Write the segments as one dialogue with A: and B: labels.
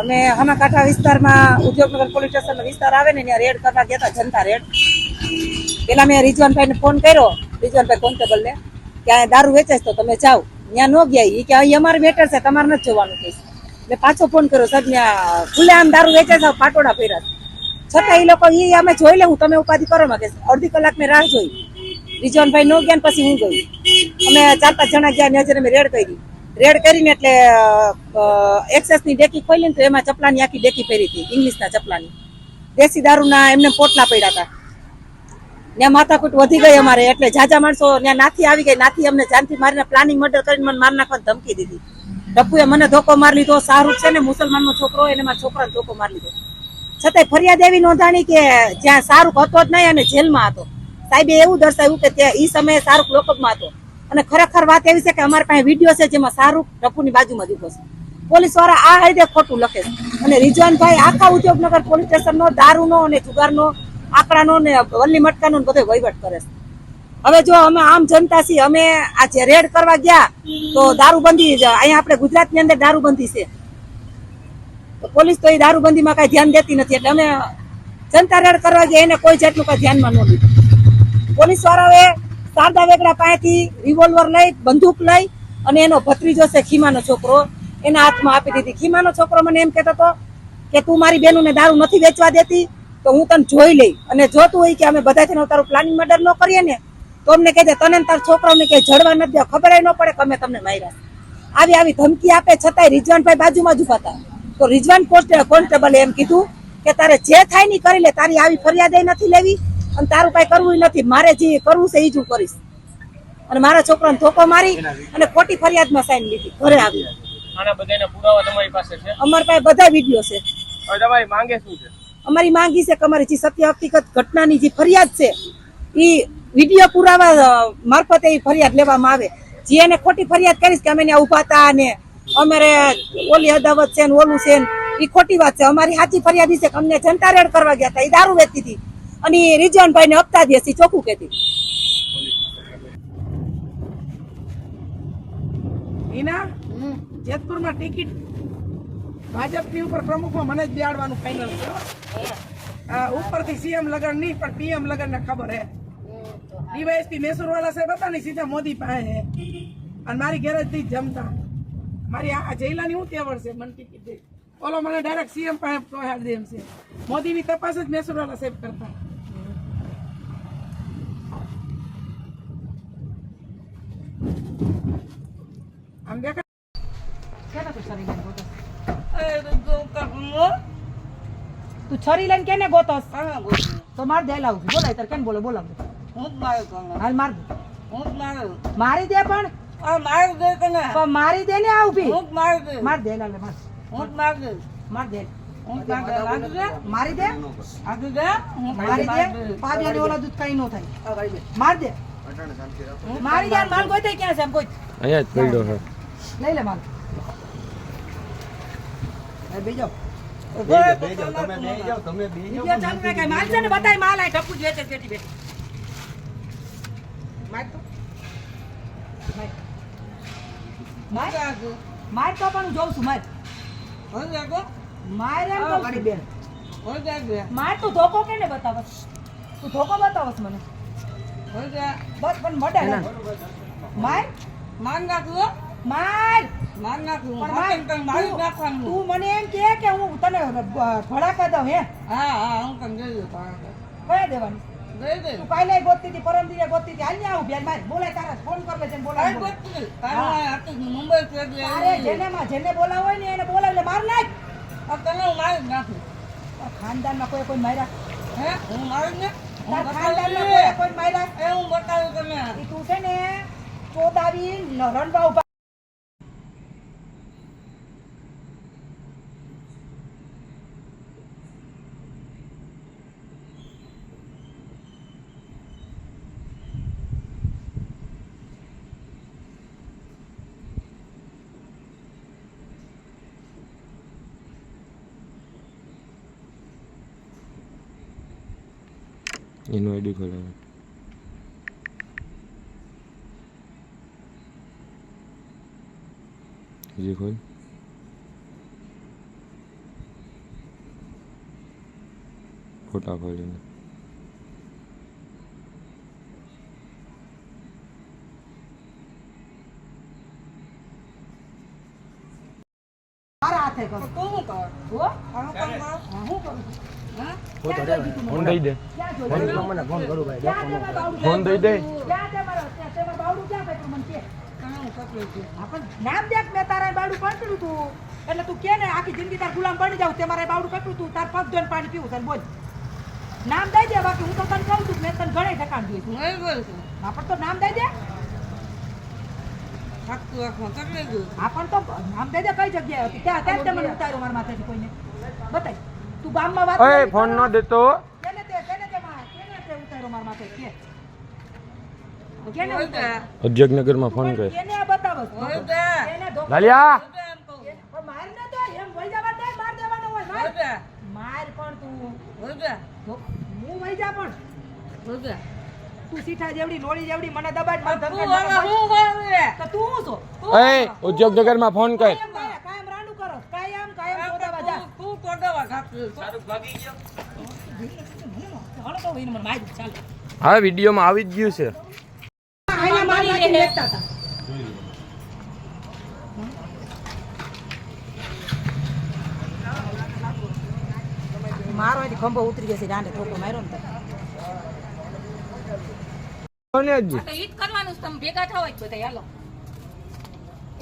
A: અમે હમાકાંઠા વિસ્તારમાં ઉદ્યોગનગર પોલીસ સ્ટેશનનો વિસ્તાર આવે ને ત્યાં રેડ કરવા ગયા હતા, જનતા રેડ. પેલા મેં રિઝવાનભાઈને ફોન કર્યો, રિઝવાનભાઈ કોન્સ્ટેબલને, કે આ દારૂ વેચાય તો તમે જાઓ. ત્યાં ન ગયા, એ કે અહીં અમારું મેટર છે, તમારે નથી જવાનું કહીશ. મેં પાછો ફોન કર્યો, સર ત્યાં ખુલ્લે આમ દારૂ વેચાય છે, પાટોડા ફેરા. છતાં એ લોકો એ અમે જોઈ લેવું, તમે ઉપાધિ કરો માં કે અડધી કલાક મેં રાહ જોઈ. રિઝવાનભાઈ ન ગયા ને પછી હું ગઈ. અમે 4-5 જણા ગયા, નજરે મેં રેડ કરી. રેડ કરીને એટલે એક્સેસની ડેકી ખોલીને તો એમાં ચપલાની આખી ડેકી પહેરી હતી, ઇંગ્લિશના ચપલાની. દેશી દારૂના એમને પોટલા પડ્યા હતા. ત્યાં માથાકૂટ વધી ગઈ અમારે, એટલે જાજા માણસો ત્યાં નાથી આવી ગઈ. નાથી અમને જાનથી મારીને પ્લાનિંગ મર્ડર કરીને મને મારી નાખવાની ધમકી દીધી. ટપ્પુએ મને ધોકો મારી લીધો. શાહરૂખ છે ને મુસલમાનનો છોકરો, એને મારા છોકરાને ધોકો મારી લીધો. છતાંય ફરિયાદ એવી નોંધાણી કે જ્યાં શાહરૂખ હતો જ નહીં અને જેલમાં હતો. સાહેબે એવું દર્શાવ્યું કે ત્યાં એ સમયે શાહરૂખ લોકઅપમાં હતો. અને ખરેખર વાત એવી છે કે અમારી પાસે વિડીયો છે જેમાં શાહરૂખ ટપ્પુની બાજુમાં દીધો છે. પોલીસ વાળા આ હાઈડે ખોટું લખે છે. અને રિઝવાનભાઈ આખા ઉદ્યોગનગર પોલીસ સ્ટેશનનો દારૂનો અને જુગારનો, આંકડાનો ને વલ્લી મટકાનો બધો વહીવટ કરે છે. હવે જો અમે આમ જનતા છીએ, અમે આ જે રેડ કરવા ગયા તો દારૂબંધી, અહીંયા આપણે ગુજરાતની અંદર દારૂબંધી છે, તો પોલીસ તો એ દારૂબંધીમાં કઈ ધ્યાન દેતી નથી. એટલે અમે જનતા રેડ કરવા ગયા, એને કોઈ જાતનું કઈ ધ્યાનમાં ન લીધું. પોલીસ વાળાઓએ શારદા વેગડા પાસેથી રિવોલ્વર લઈ, બંદૂક લઈ અને એનો ભત્રીજો છે ખીમાનો છોકરો, એના હાથમાં આપી દીધી. ખીમાનો છોકરો મને એમ કહેતો હતો કે તું મારી બેનોને દારૂ નથી વેચવા દેતી તો હું તને જોઈ લઈ, અને જોતું હોય કે અમે બધા છે તારું પ્લાનિંગ મર્ડર ન કરીએ ને તો અમને કહી દે, તને તાર છોકરાઓને કઈ જડવા નથી દે, ખબર ન પડે કે અમે તમને માર્યા. આવી આવી ધમકી આપે છતાંય રિઝવાનભાઈ બાજુમાં જ ઉભા હતા. તો રિઝવાન કોન્સ્ટેબલે એમ કીધું કે તારે જે થાય ને કરી લે, તારી આવી ફરિયાદ નથી લેવી અને તારું કઈ કરવું નથી. મારે જે કરવું છે એ જ હું કરીશ. અને મારા છોકરાને ધોકો મારી અને ખોટી ફરિયાદમાં સાઈન લીધી. ઘરે આવી
B: આના બધાના પુરાવા તમારી પાસે છે?
A: અમારી પાસે બધા વિડીયો છે.
B: હવે તમારી માંગે શું છે?
A: અમારી માંગી છે કે અમારી જે સત્ય હકીકત ઘટનાની જે ફરિયાદ છે એ વિડીયો પુરાવા મારફતે એ ફરિયાદ લેવામાં આવે. જે એને ખોટી ફરિયાદ કરીશ કે અમે ત્યાં ઉભા હતા અને અમારે ઓલી અદાવત છે ને ઓલું છે ને, એ ખોટી વાત છે. અમારી સાચી ફરિયાદ છે કે અમને જનતા રેડ કરવા ગયા હતા, એ દારૂ વેચતી હતી અને રિઝવાનભાઈ ને હપ્તા દે છે, ચોખ્ખું કહેતી. જેતપુરમાં ટિકિટ ભાજપની ઉપર પ્રમુખમાં મને જ બેહાડવાનું ફાઇનલ છે. ઉપરથી સીએમ લગન નહીં પણ પીએમ લગન ને ખબર હે. ડીવાયએસપી મેસુરવાલા સાહેબ હતા ને સીધા મોદી પાસે હે. અને મારી ગેરેજ થી જમતા મારી આ જયલાની હું તેવડ છે, મને ટિકિટ દે. ઓલો મને ડાયરેક્ટ સીએમ પાસે પહોંચાડી દે એમ છે. મોદીની તપાસ જ મેસુરવાલા સાહેબ કરતા. આમ દેખા તું છરી લઈને કેને ગોતસ? તો માર દે લાવ. બોલાય તાર કેમ બોલે? બોલાવ. હાલ માર દે. મારી દે પણ મારી દે ને આ ઉભી માર દે લાલે માર માર દે મારી દે મારી દે પાવ્યાને ઓલા દૂધ કઈ નો થાય. માર દે મારી દે. માલ કોઈ થાય ક્યાં છે? એમ કોઈ અહીંયા જ પડ્યો છે. લઈ લે માલ. બેજો તમે બેજો ચાલુ રાખે. માલ છે ને બતાય માલ આ ટપુ જ વેચે બેટી બેટી. માર તો માર તો પણ જોઉં છું. માર માર બેન માર તું ધોકો કેને બતાવસ? તું ધોકો બતાવસ મને બસ પણ મોઢા માર માર નાખું માર માર નાખું પણ મારી નાખવાનું. તું મને એમ કે હું તને ભડાકા દઉં હે? હા હા હું તને દઈ દઉં. કયા દેવાની? દઈ દે. તું કાલે ગોતતી હતી, પરમ દિવસે ગોતતી હતી. હાલ ને આવું બેન માર બોલાય તારા ફોન કર લે. જેને બોલાય ગોતતી તારે મુંબઈ થી અરે જેને બોલાવ હોય ને એને બોલાવ એટલે માર નાખ. તને હું મારી નાખું. ખાનદાનમાં કોઈ માર્યા હે? હું મારું ને ખાનદાનમાં કોઈ માર્યા એ હું બતાવું તમે. તું છે ને ચોદાવી રણબા ઉભા
C: એનું આઈડી ખોલાવે. હજી ખોલ. ફોટા ખોલીને.
A: મારા હાથે કરો
D: તું શું કર
A: હો
D: હું કામ કરું
A: હું કરું હા
C: ફોન દઈ દે.
A: ક્યાં જોયું મને ફોન કરું ભાઈ
C: ફોન દઈ દે.
A: ક્યાં તે મારો તે મારું બાવડું ક્યાં પેટ્યું મને કે
D: કામ પકડ્યું છે
A: આપણ નામ દેખ મેં તારા બાવડું પકડ્યું તું એટલે તું કે ને આખી જિંદગી તાર ગુલામ બની જાવ તે મારે બાવડું પકડ્યું તું તાર પગ ધોઈને પાણી પીવું છે બોલ નામ દઈ દે બાકી હું તો તને કહું છું મેં તને ઘણે ઠેકાણ જોઈશું
D: હું એ બોલ છું
A: આપણ તો નામ દઈ દે
D: હાથું આંખમાં કરી લીધું
A: આપણ તો નામ દઈ દે કઈ જગ્યાએ હતી ત્યાં ત્યાં જ તે મને ઉતાર્યો મારા માથેથી કોઈને બતાય તું ગામમાં વાત
C: ઓય
A: કરી
C: ફોન ન દેતો.
A: કેને તે ઉતાર્યો મારા માથે કે કેને
D: હોય
A: ઉતાર્યો?
C: ઉદ્યોગનગરમાં ફોન
A: પણ
C: કર.
A: કેને આ બતાવસ
D: હોય તે
A: કેને ધોકો?
C: લાલિયા
D: એમ કહું
A: પણ માર ને તો એમ વઈ જવા દે માર દેવાનો હોય
D: હોય તે
A: માર પણ તું
D: હોય તે
A: હું વઈ જા પણ
D: હોય તે
A: તું સીઠા જેવડી લોળી જેવડી મને દબાડ માર
D: તું
A: ધમકાટ
D: હવે હું કરું રે
A: તો તું હું છો
C: ઓય ઉદ્યોગનગરમાં ફોન કર.
A: કાયમ રાંડું કરો કાયમ શોધાવા જા
D: તું કોડવા ખાતું
B: શાહરુખ ભાગી ગયો
A: હણો તો એને મને મારી ચાલ
C: હા વિડીયોમાં આવી જ ગયું છે.
A: આયના મારી નાખીને લેતા હતા મારો એથી ખંભો ઉતરી જશે દાંડે ઠોકો માર્યો ને તો
C: કોને જ
E: તો ઈ જ કરવાનું છે, તમે ભેગા થાવ જ બધા હાલો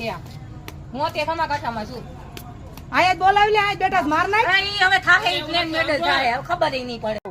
E: એમ હું તે ખમા કાઠામાં છું
A: આયા જ બોલાવી લે આયા જ બેઠા છે, માર નાખ
E: હા, ઈ હવે થાહે ઈ પ્લેન મેડલ થાય હવે ખબર ય નહીં પડે